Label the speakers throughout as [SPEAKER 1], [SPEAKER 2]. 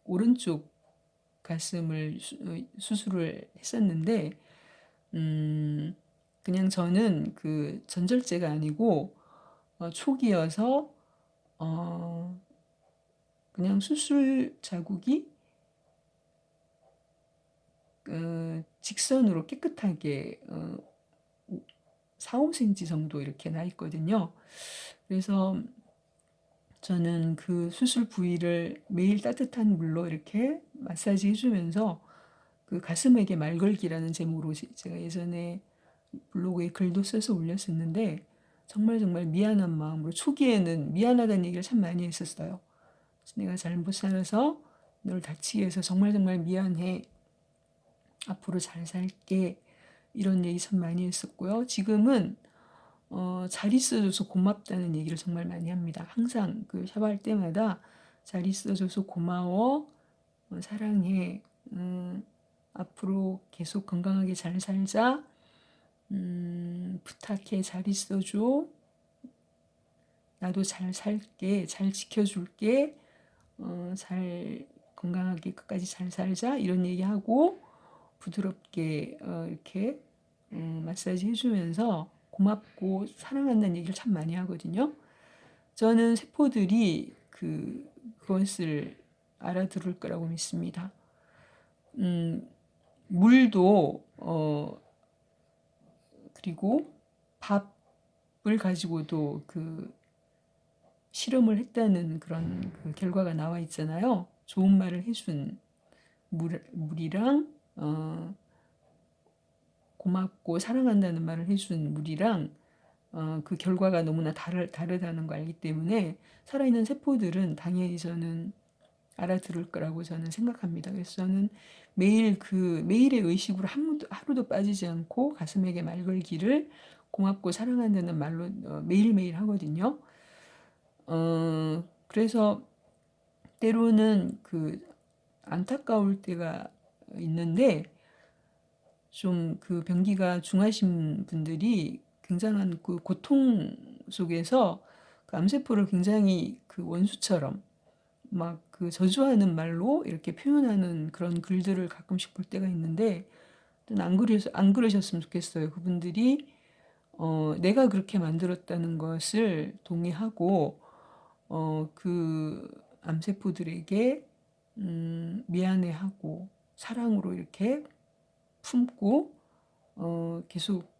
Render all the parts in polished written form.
[SPEAKER 1] 오른쪽 가슴을 수술을 했었는데 그냥 저는 그 전절제가 아니고 초기여서 어, 그냥 수술 자국이 직선으로 깨끗하게 4, 5cm 정도 이렇게 나 있거든요. 그래서 저는 그 수술 부위를 매일 따뜻한 물로 이렇게 마사지 해주면서 그 가슴에게 말 걸기라는 제목으로 제가 예전에 블로그에 글도 써서 올렸었는데 정말 정말 미안한 마음으로 초기에는 미안하다는 얘기를 참 많이 했었어요. 내가 잘못 살아서 널 다치게 해서 정말 정말 미안해. 앞으로 잘 살게. 이런 얘기 참 많이 했었고요. 지금은 잘 있어줘서 고맙다는 얘기를 정말 많이 합니다. 항상 그 샤워할 때마다 잘 있어줘서 고마워. 사랑해. 앞으로 계속 건강하게 잘 살자. 부탁해. 잘 있어줘. 나도 잘 살게. 잘 지켜줄게. 잘 건강하게 끝까지 잘 살자. 이런 얘기하고 부드럽게 이렇게 마사지 해주면서 고맙고 사랑한다는 얘기를 참 많이 하거든요. 저는 세포들이 그것을 알아들을 거라고 믿습니다. 물도 그리고 밥을 가지고도 그 실험을 했다는 그런 그 결과가 나와 있잖아요. 좋은 말을 해준 물이랑 고맙고 사랑한다는 말을 해준 물이랑 그 결과가 너무나 다르다는 걸 알기 때문에 살아있는 세포들은 당연히 저는 알아들을 거라고 저는 생각합니다. 그래서 저는 매일 매일의 의식으로 하루도 빠지지 않고 가슴에게 말 걸기를 고맙고 사랑한다는 말로 매일매일 하거든요. 그래서 때로는 안타까울 때가 있는데 좀 그 병기가 중하신 분들이 굉장한 그 고통 속에서 그 암세포를 굉장히 그 원수처럼 막 그 저주하는 말로 이렇게 표현하는 그런 글들을 가끔씩 볼 때가 있는데 안 그러셨으면 좋겠어요. 그분들이 내가 그렇게 만들었다는 것을 동의하고 그 암세포들에게 미안해하고 사랑으로 이렇게 품고 계속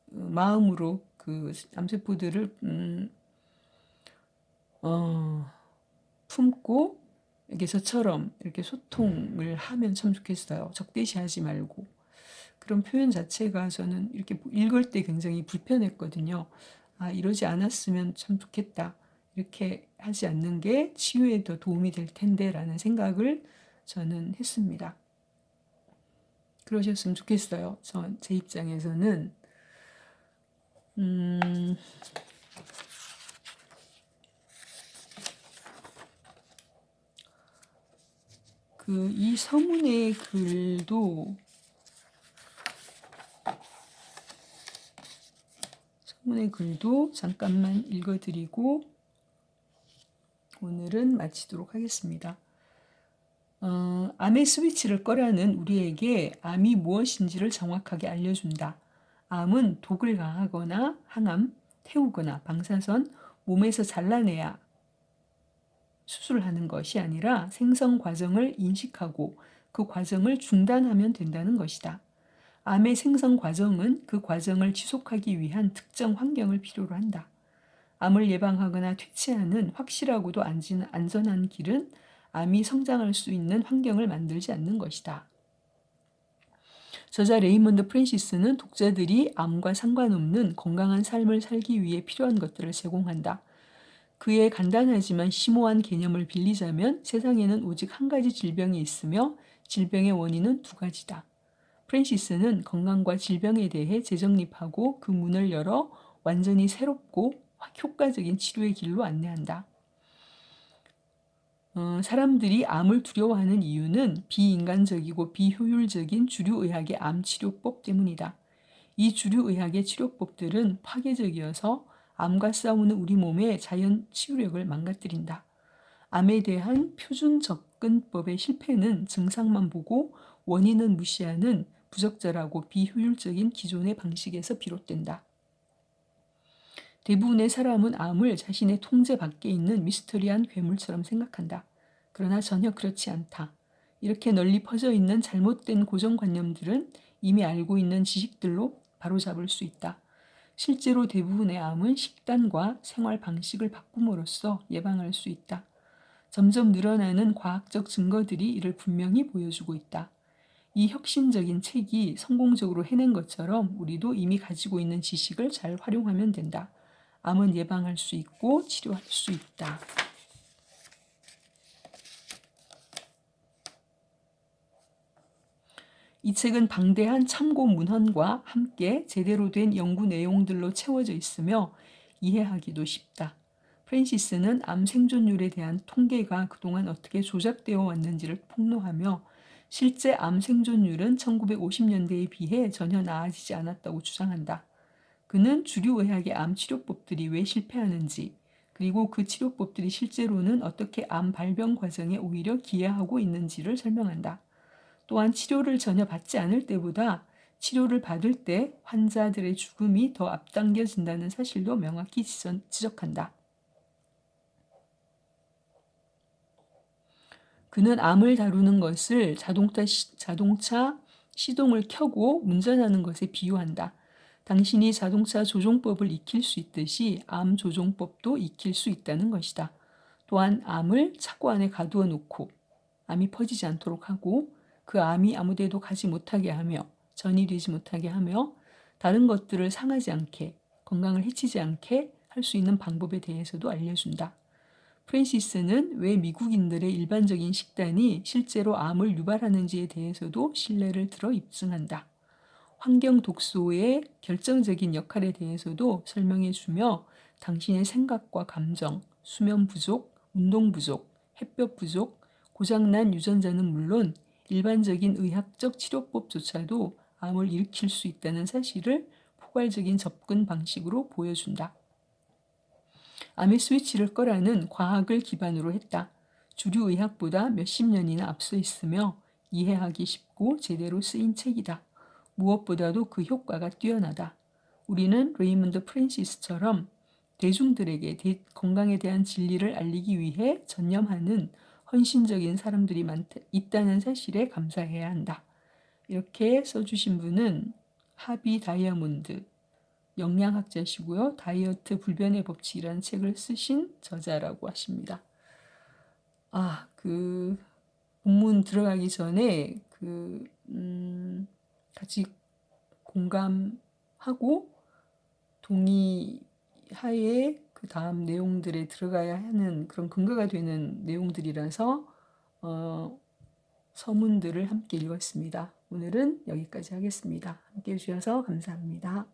[SPEAKER 1] 마음으로 그 암세포들을 품고 이렇게 저처럼 이렇게 소통을 하면 참 좋겠어요. 적대시하지 말고. 그런 표현 자체가 저는 이렇게 읽을 때 굉장히 불편했거든요. 아, 이러지 않았으면 참 좋겠다. 이렇게 하지 않는 게 치유에 더 도움이 될 텐데 라는 생각을 저는 했습니다. 그러셨으면 좋겠어요. 제 입장에서는. 이 서문의 글도 잠깐만 읽어드리고 오늘은 마치도록 하겠습니다. 암의 스위치를 꺼라는 우리에게 암이 무엇인지를 정확하게 알려준다. 암은 독을 강하거나 항암, 태우거나 방사선, 몸에서 잘라내야 수술하는 것이 아니라 생성 과정을 인식하고 그 과정을 중단하면 된다는 것이다. 암의 생성 과정은 그 과정을 지속하기 위한 특정 환경을 필요로 한다. 암을 예방하거나 퇴치하는 확실하고도 안전한 길은 암이 성장할 수 있는 환경을 만들지 않는 것이다. 저자 레이먼드 프랜시스는 독자들이 암과 상관없는 건강한 삶을 살기 위해 필요한 것들을 제공한다. 그의 간단하지만 심오한 개념을 빌리자면 세상에는 오직 한 가지 질병이 있으며 질병의 원인은 두 가지다. 프랜시스는 건강과 질병에 대해 재정립하고 그 문을 열어 완전히 새롭고 효과적인 치료의 길로 안내한다. 사람들이 암을 두려워하는 이유는 비인간적이고 비효율적인 주류의학의 암치료법 때문이다. 이 주류의학의 치료법들은 파괴적이어서 암과 싸우는 우리 몸의 자연 치유력을 망가뜨린다. 암에 대한 표준 접근법의 실패는 증상만 보고 원인은 무시하는 부적절하고 비효율적인 기존의 방식에서 비롯된다. 대부분의 사람은 암을 자신의 통제 밖에 있는 미스터리한 괴물처럼 생각한다. 그러나 전혀 그렇지 않다. 이렇게 널리 퍼져 있는 잘못된 고정관념들은 이미 알고 있는 지식들로 바로잡을 수 있다. 실제로 대부분의 암은 식단과 생활 방식을 바꿈으로써 예방할 수 있다. 점점 늘어나는 과학적 증거들이 이를 분명히 보여주고 있다. 이 혁신적인 책이 성공적으로 해낸 것처럼 우리도 이미 가지고 있는 지식을 잘 활용하면 된다. 암은 예방할 수 있고 치료할 수 있다. 이 책은 방대한 참고 문헌과 함께 제대로 된 연구 내용들로 채워져 있으며 이해하기도 쉽다. 프랜시스는 암 생존율에 대한 통계가 그동안 어떻게 조작되어 왔는지를 폭로하며 실제 암 생존율은 1950년대에 비해 전혀 나아지지 않았다고 주장한다. 그는 주류 의학의 암 치료법들이 왜 실패하는지, 그리고 그 치료법들이 실제로는 어떻게 암 발병 과정에 오히려 기여하고 있는지를 설명한다. 또한 치료를 전혀 받지 않을 때보다 치료를 받을 때 환자들의 죽음이 더 앞당겨진다는 사실도 명확히 지적한다. 그는 암을 다루는 것을 자동차 시동을 켜고 운전하는 것에 비유한다. 당신이 자동차 조종법을 익힐 수 있듯이 암 조종법도 익힐 수 있다는 것이다. 또한 암을 차고 안에 가두어 놓고 암이 퍼지지 않도록 하고 그 암이 아무데도 가지 못하게 하며 전이되지 못하게 하며 다른 것들을 상하지 않게 건강을 해치지 않게 할 수 있는 방법에 대해서도 알려준다. 프랜시스는 왜 미국인들의 일반적인 식단이 실제로 암을 유발하는지에 대해서도 신뢰를 들어 입증한다. 환경 독소의 결정적인 역할에 대해서도 설명해 주며 당신의 생각과 감정, 수면 부족, 운동 부족, 햇볕 부족, 고장난 유전자는 물론 일반적인 의학적 치료법조차도 암을 일으킬 수 있다는 사실을 포괄적인 접근 방식으로 보여준다. 암의 스위치를 꺼라는 과학을 기반으로 했다. 주류 의학보다 몇십 년이나 앞서 있으며 이해하기 쉽고 제대로 쓰인 책이다. 무엇보다도 그 효과가 뛰어나다. 우리는 레이먼드 프랜시스처럼 대중들에게 건강에 대한 진리를 알리기 위해 전념하는 헌신적인 사람들이 있다는 사실에 감사해야 한다. 이렇게 써주신 분은 하비 다이아몬드 영양학자시고요. 다이어트 불변의 법칙이라는 책을 쓰신 저자라고 하십니다. 그 본문 들어가기 전에 같이 공감하고 동의하에 그 다음 내용들에 들어가야 하는 그런 근거가 되는 내용들이라서 서문들을 함께 읽었습니다. 오늘은 여기까지 하겠습니다. 함께 해주셔서 감사합니다.